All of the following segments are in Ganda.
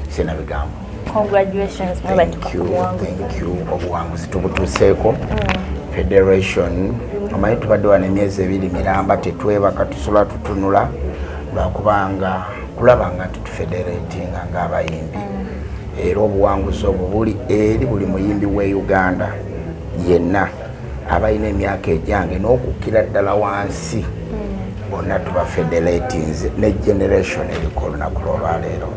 Sina bigambo. Congratulations. Thank you. Obuwanguzi tubutuseeko. Federation omanyi tubadde wano emyezi ebiri miramba tetwebaka tusula tutunula lwakubanga kulaba nga tutufederatinga ng'abayimbi. Era obuwanguzi obwo buli eri buli muyimbi we Uganda yenna abalina emyaka egyange n'okukkira ddala wansi bonna tuba federatings ne generation eriko olunaku lwolwaleero.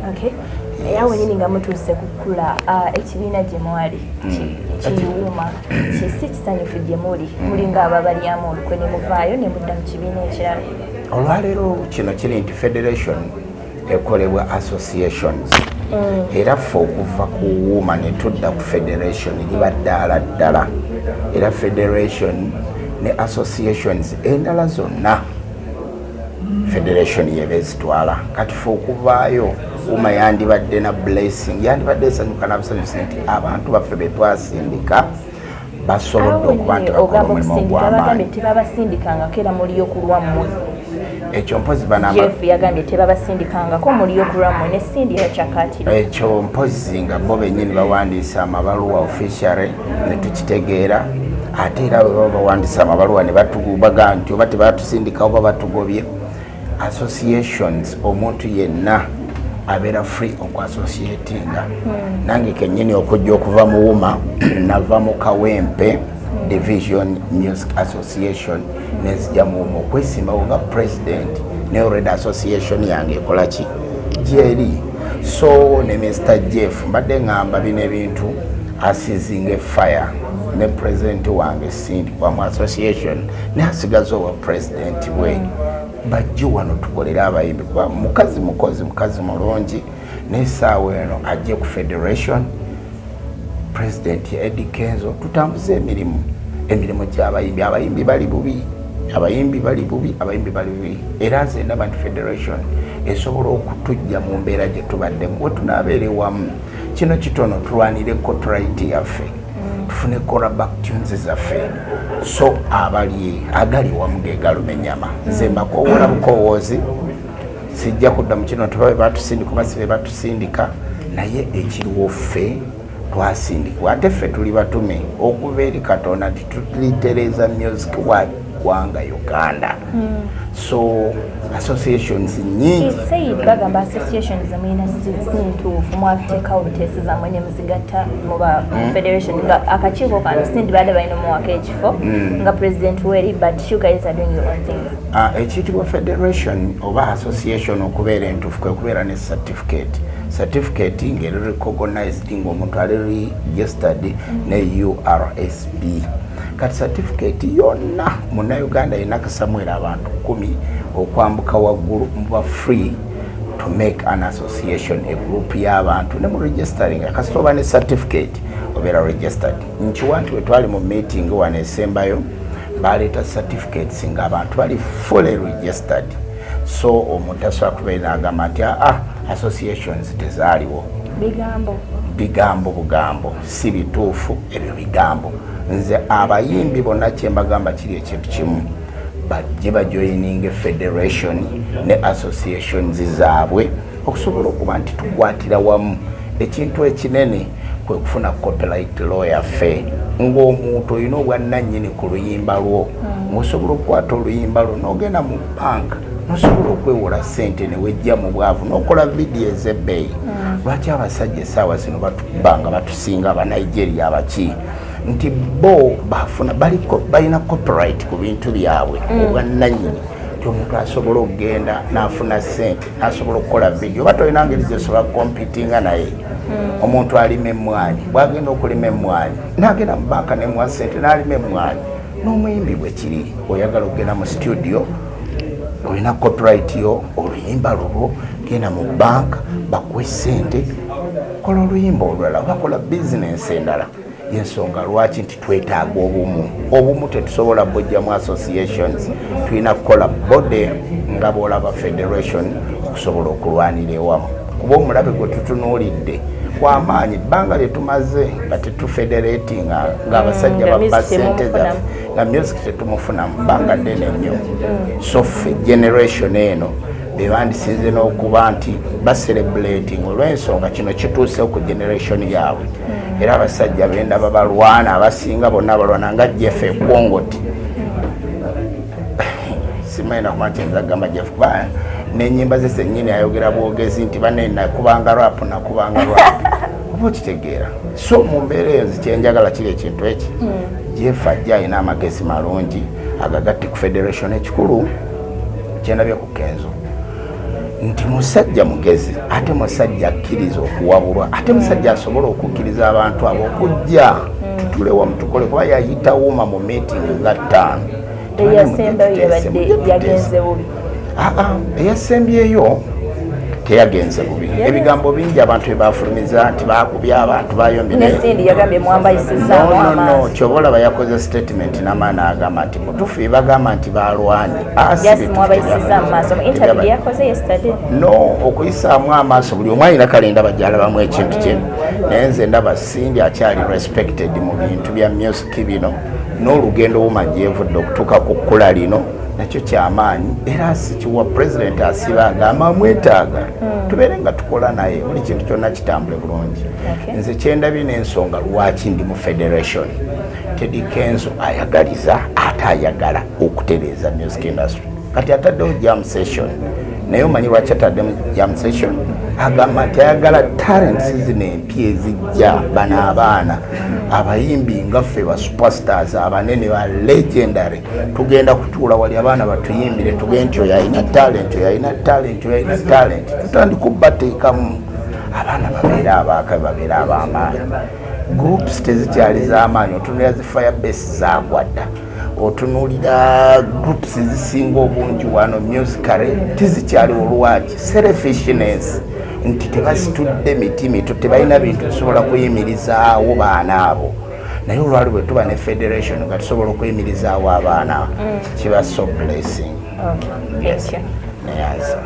Yawe nyini nga mutuuse kukula ekibiina gye mwali kiwuuma kisi kisanyufu gye muli ng'ababalyamu olukwe ne muvaayo ne mudda mu kibiina ekirala. Olwaleero kino kiri nti federation ekolebwa associations era ffe okuva ku wuuma ne tudda ku federation liba ddaala ddala era federation ne associations endala zonna federation yebezitwala kati ffe okuvaayo uma yandibadde na blessing yandibadde esanyuka n'abusanyusi nti abantu baffe be twasindika basobodde okuba nti bakola omulimu ogw'amaanyi. Tebabasindikangako era muliyo ku lwammwe. Ekyo mpozi Jeff yagambye tebabasindikangako muliyo ku lwammwe ne Cindy yakyakaatira. Ekyo mpozi nga bo bennyini bawandiisa amabaluwa officially ne tukitegeera ate era bwe baba bawandiisa amabaluwa ne batubaga nti oba tebatusindika oba batugobye. Associations omuntu yenna abeera free okwassociatinga. Nange kennyini okujja okuva mu wuma nava mu Kawempe Division Music Association nezija mu wuma okwesimbawo nga president ne already association yange ekola ki gyeri. So ne Mr. Jeff mbadde ngamba bino ebintu asizinga fire ne president wange Cindy kwa mu association ne asigaza owa president we. Bajje wano tukolera abayimbi kuba mukazi mukozi mulungi n'essaawa eno ajje ku federation president Eddie Kenzo tutambuze emirimu gy'abayimbi. Abayimbi bali bubi era nze ndaba nti federation esobola okutujja mu mbeera gye tubaddemu we tunaabeera ewamu kino kitono tulwanire copyright yaffe tufune back tunes zaffe so agali wamu gegaluma ennyama. Nze mbakowoola bukowoozi sijja kudda mu kino tubabe batusindika oba sibe batusindika naye ekiriwo ffe twasindikwa ate ffe tuli batume okuva eri Katonda nti tulitereeza music wa ggwanga Uganda. So associations nyingi bagamba associations zamwina sintuufu mwateekawo buteesi zammwe ne muzigatta muba federation nga akakiiko kano sindi baadde balina muwaka ekifo nga president weri but you guys are doing your own things. Ekiyitibwa federation oba association okubeera entuufu kwe kubeera ne certificate ngeri recognized ng'omuntu ali registered ne URSB. Kati certificate yonna Munnayuganda yenna kasamwera abantu 10 okwambuka waggulu muba free to make an association a group y'abantu ne mu registering kasita oba ne certificate obeera registered. Nkiwa nti we twali mu meeting wano esembayo baleeta certificates ng'abantu bali fully registered. So omuntu asobola kubeera n'agamba nti associations tezaaliwo bigambo si bituufu ebyo bigambo. Nze abayimbi bonna kyembagamba kiri ekintu kimu bajje bajoyininge federation ne associations zaabwe okusobola okuba nti tukwatira wamu. Ekintu ekinene kwe kufuna copyright law yaffe ng'omuntu olina obwannannyini ku luyimba lwo ng'osobola okukwata oluyimba lwo n'ogenda mu banka nosobola okwewola ssente ne wejja mu bwavu n'okola vidiyo ez'ebbeeyi. Lwaki abasajja essaawa zino batubanga batusinga Abanigeria abaki nti bo balina copyright ku bintu byabwe obwannannyini nti omuntu asobola okugenda n'afuna ssente n'asobola okukola vidiyo oba tolina ngeri zesobola competinga naye. Omuntu alima emmwanyi bw'agenda okulima emmwanyi n'agenda mu banka nemuwa ssente n'alima emmwanyi. N'omuyimbi bwe kiri oyagala okugenda mu studio olina copyright yo oluyimba lulwo genda mu banka bakuwe ssente kola oluyimba olulala bakola bizinensi endala. Yensonga lwaki nti twetaaga obumu tetusobola bojja mu associations tulina kukola bode nga boolaba federation okusobola okulwanira ewamu kuba omulabe gwe tutunuulidde kw'amaanyi bbanga lye tumaze nga tetufederatinga ng'abasajja babba ssente zaffe nga music tetumufuna mu bbanga ddene nnyo. So ffe generation eno bebandisinze n'okuba nti bacelebrating olw'ensonga kino kituuse ku generation yaabwe era abasajja benda babalwana abasinga bonna balwana nga Jeff Ekwongoti simaina kumatenza gamba Jeff kuba n'ennyimba ze sennyini ayogera bwogezi nti banne nakubanga rap oba okitegeera so mu mbeera eyo zikyenjagala kiri ekintu eki Jeff ajja alina amagezi malungi agagatte ku federation ekikulu kyendabye ku Kenzo nti musajja mugezi ate musajja akkiriza okuwabulwa ate musajja asobola okukkiriza abantu abo okujja tutulewa mutukole kuba yayita wuuma mu meeting nga 5 eyasembyeyo teyagenze bubi ebigambo bingi abantu bebafulumiza nti bakubya abantu bayombye kyobola bayakoze statement n'amaana agamba nti mutufu bagamba nti balwanye okuyisaamu amaaso buli omu alina kalenda bajjala bamu ekintu kye naye nze ndaba Sindi akyali respected mu bintu bya music bino n'olugendo wumagyevudde okutuuka ku kkula lino nakyo kyamaanyi era sikiwa president asiba agamba mwetaaga tubeere nga tukola naye buli kintu kyonna kitambule bulungi nze kyendabye n'ensonga lwaki ndi mu federation Teddy Kenzo ayagaliza ate ayagala okutereeza music industry kati ataddeho jam session naye omanyi lwaki ataddemu jam session agamba nti ayagala talents zino empya ezijja bano abaana abayimbi nga ffe ba superstars abanene ba legendary tugenda kutuula wali abaana batuyimbire tugende nti oyo alina talent tutandika obbateekamu abaana babeere ab'amaanyi groups tezikyali z'amaanyi otunulira zi firebase zagwadda otunuulira groups zisinga obungi wano musicale tizikyali olwaki selfishness nti tebasitudde mitimito tebalina bintu bisobola kuyimirizaawo baana abo naye olwali bwe tuba ne federation nga tusobola okuyimirizaawo abaana kiba so blessing. Yes. Neyaza.